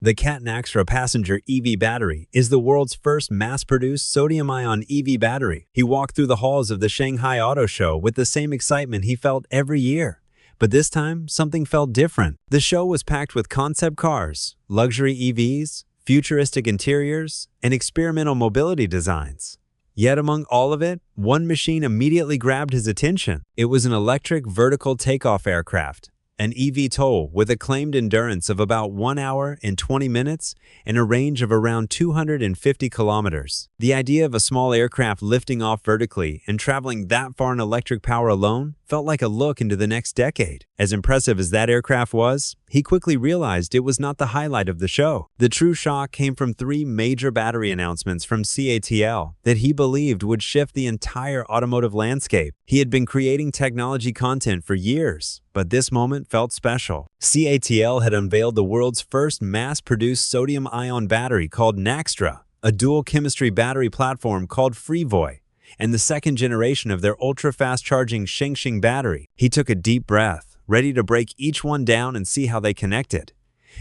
The Naxtra passenger EV battery is the world's first mass-produced sodium-ion EV battery. He walked through the halls of the Shanghai Auto Show with the same excitement he felt every year. But this time, something felt different. The show was packed with concept cars, luxury EVs, futuristic interiors, and experimental mobility designs. Yet among all of it, one machine immediately grabbed his attention. It was an electric vertical takeoff aircraft, an eVTOL with a claimed endurance of about 1 hour and 20 minutes and a range of around 250 kilometers. The idea of a small aircraft lifting off vertically and traveling that far in electric power alone felt like a look into the next decade. As impressive as that aircraft was, he quickly realized it was not the highlight of the show. The true shock came from 3 major battery announcements from CATL that he believed would shift the entire automotive landscape. He had been creating technology content for years, but this moment felt special. CATL had unveiled the world's first mass-produced sodium-ion battery called Naxtra, a dual-chemistry battery platform called Freevoy, and the second generation of their ultra-fast charging Xingxing battery. He took a deep breath, ready to break each one down and see how they connected.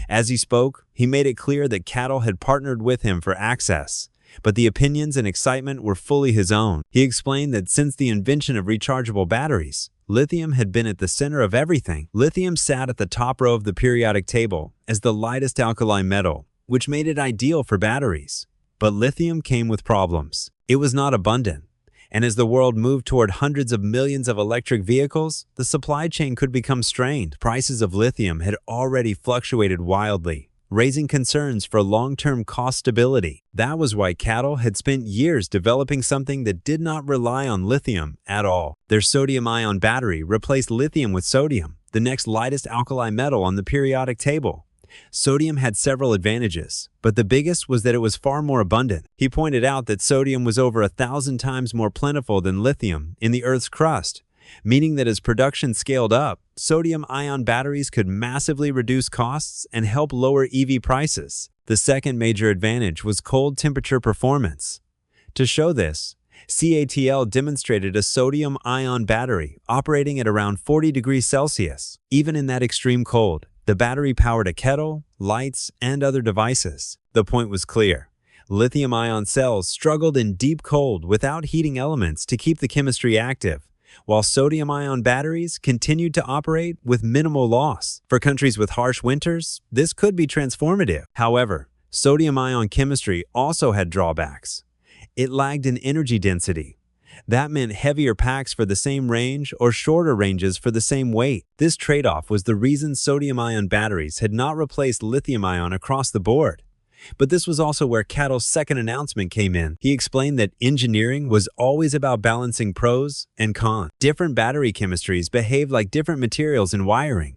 As he spoke, he made it clear that CATL had partnered with him for access, but the opinions and excitement were fully his own. He explained that since the invention of rechargeable batteries, lithium had been at the center of everything. Lithium sat at the top row of the periodic table as the lightest alkali metal, which made it ideal for batteries. But lithium came with problems. It was not abundant. And as the world moved toward hundreds of millions of electric vehicles, the supply chain could become strained. Prices of lithium had already fluctuated wildly, raising concerns for long-term cost stability. That was why CATL had spent years developing something that did not rely on lithium at all. Their sodium-ion battery replaced lithium with sodium, the next lightest alkali metal on the periodic table. Sodium had several advantages, but the biggest was that it was far more abundant. He pointed out that sodium was over 1,000 times more plentiful than lithium in the Earth's crust, meaning that as production scaled up, sodium-ion batteries could massively reduce costs and help lower EV prices. The second major advantage was cold temperature performance. To show this, CATL demonstrated a sodium-ion battery operating at around 40 degrees Celsius. Even in that extreme cold, the battery powered a kettle, lights, and other devices. The point was clear. Lithium-ion cells struggled in deep cold without heating elements to keep the chemistry active, while sodium-ion batteries continued to operate with minimal loss. For countries with harsh winters, this could be transformative. However, sodium-ion chemistry also had drawbacks. It lagged in energy density. That meant heavier packs for the same range or shorter ranges for the same weight. This trade-off was the reason sodium-ion batteries had not replaced lithium-ion across the board. But this was also where CATL's second announcement came in. He explained that engineering was always about balancing pros and cons. Different battery chemistries behaved like different materials in wiring.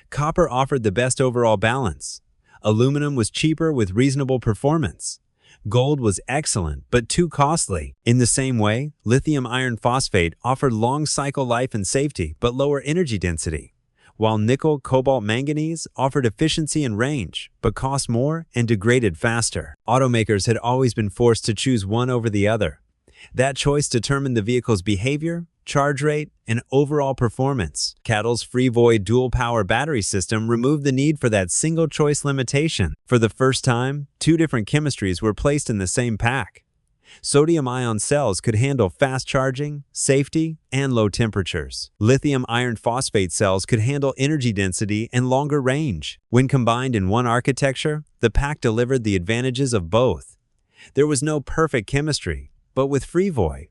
Copper offered the best overall balance. Aluminum was cheaper with reasonable performance. Gold was excellent, but too costly. In the same way, lithium iron phosphate offered long cycle life and safety, but lower energy density, while nickel cobalt manganese offered efficiency and range, but cost more and degraded faster. Automakers had always been forced to choose one over the other. That choice determined the vehicle's behavior, charge rate, and overall performance. CATL's Freevoy dual-power battery system removed the need for that single-choice limitation. For the first time, 2 different chemistries were placed in the same pack. Sodium-ion cells could handle fast charging, safety, and low temperatures. Lithium iron phosphate cells could handle energy density and longer range. When combined in one architecture, the pack delivered the advantages of both. There was no perfect chemistry, but with Freevoy,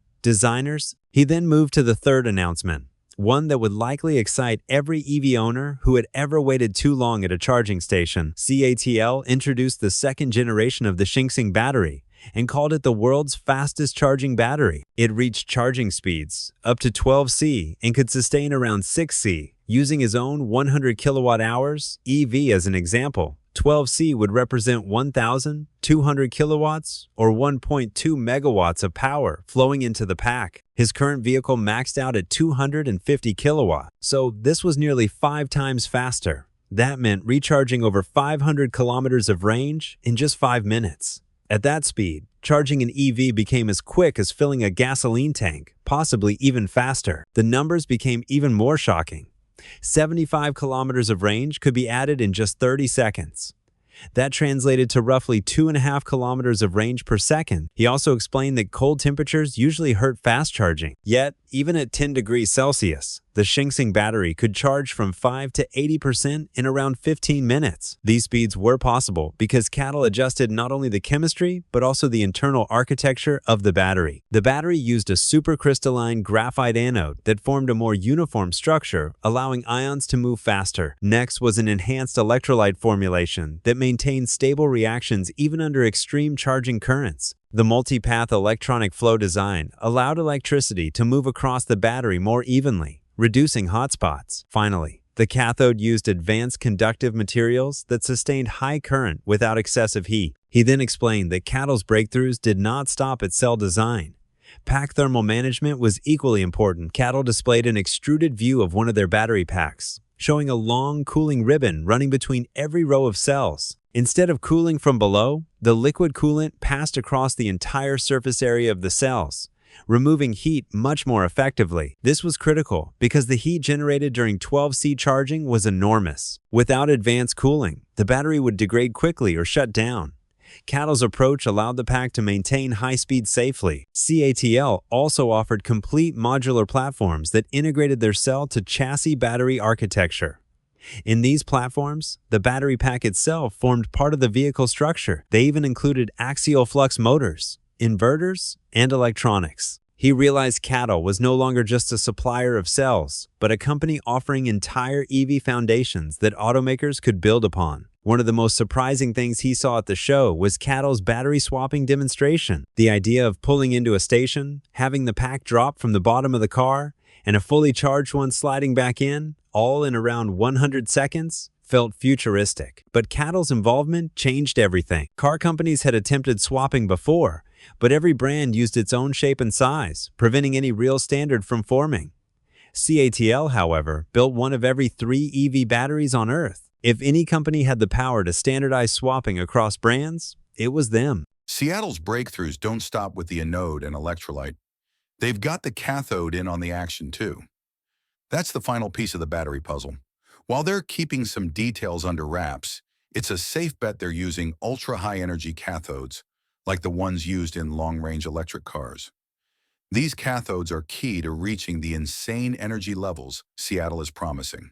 he then moved to the third announcement, one that would likely excite every EV owner who had ever waited too long at a charging station. CATL introduced the second generation of the Xingxing battery and called it the world's fastest charging battery. It reached charging speeds up to 12C and could sustain around 6C. Using his own 100 kilowatt-hours EV as an example, 12C would represent 1,200 kilowatts or 1.2 megawatts of power flowing into the pack. His current vehicle maxed out at 250 kilowatts, so this was nearly 5 times faster. That meant recharging over 500 kilometers of range in just 5 minutes. At that speed, charging an EV became as quick as filling a gasoline tank, possibly even faster. The numbers became even more shocking. 75 kilometers of range could be added in just 30 seconds. That translated to roughly 2.5 kilometers of range per second. He also explained that cold temperatures usually hurt fast charging. Yet, even at 10 degrees Celsius, the Shingsing battery could charge from 5 to 80% in around 15 minutes. These speeds were possible because CATL adjusted not only the chemistry, but also the internal architecture of the battery. The battery used a supercrystalline graphite anode that formed a more uniform structure, allowing ions to move faster. Next was an enhanced electrolyte formulation that maintained stable reactions even under extreme charging currents. The multi-path electronic flow design allowed electricity to move across the battery more evenly, reducing hotspots. Finally, the cathode used advanced conductive materials that sustained high current without excessive heat. He then explained that CATL's breakthroughs did not stop at cell design. Pack thermal management was equally important. CATL displayed an extruded view of one of their battery packs, showing a long cooling ribbon running between every row of cells. Instead of cooling from below, the liquid coolant passed across the entire surface area of the cells, removing heat much more effectively. This was critical because the heat generated during 12C charging was enormous. Without advanced cooling, the battery would degrade quickly or shut down. CATL's approach allowed the pack to maintain high speed safely. CATL also offered complete modular platforms that integrated their cell-to-chassis battery architecture. In these platforms, the battery pack itself formed part of the vehicle structure. They even included axial flux motors, inverters, and electronics. He realized CATL was no longer just a supplier of cells, but a company offering entire EV foundations that automakers could build upon. One of the most surprising things he saw at the show was CATL's battery swapping demonstration. The idea of pulling into a station, having the pack drop from the bottom of the car, and a fully charged one sliding back in, all in around 100 seconds, felt futuristic. But CATL's involvement changed everything. Car companies had attempted swapping before, but every brand used its own shape and size, preventing any real standard from forming. CATL, however, built one of every 3 EV batteries on Earth. If any company had the power to standardize swapping across brands, it was them. Seattle's breakthroughs don't stop with the anode and electrolyte. They've got the cathode in on the action too. That's the final piece of the battery puzzle. While they're keeping some details under wraps, it's a safe bet they're using ultra-high energy cathodes, like the ones used in long-range electric cars. These cathodes are key to reaching the insane energy levels Seattle is promising.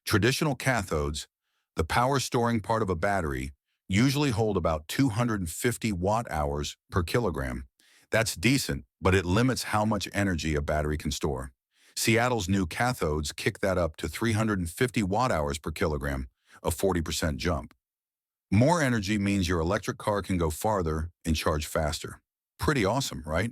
Traditional cathodes, the power storing part of a battery, usually hold about 250 watt-hours per kilogram. That's decent, but it limits how much energy a battery can store. Seattle's new cathodes kick that up to 350 watt-hours per kilogram, a 40% jump. More energy means your electric car can go farther and charge faster. Pretty awesome, right?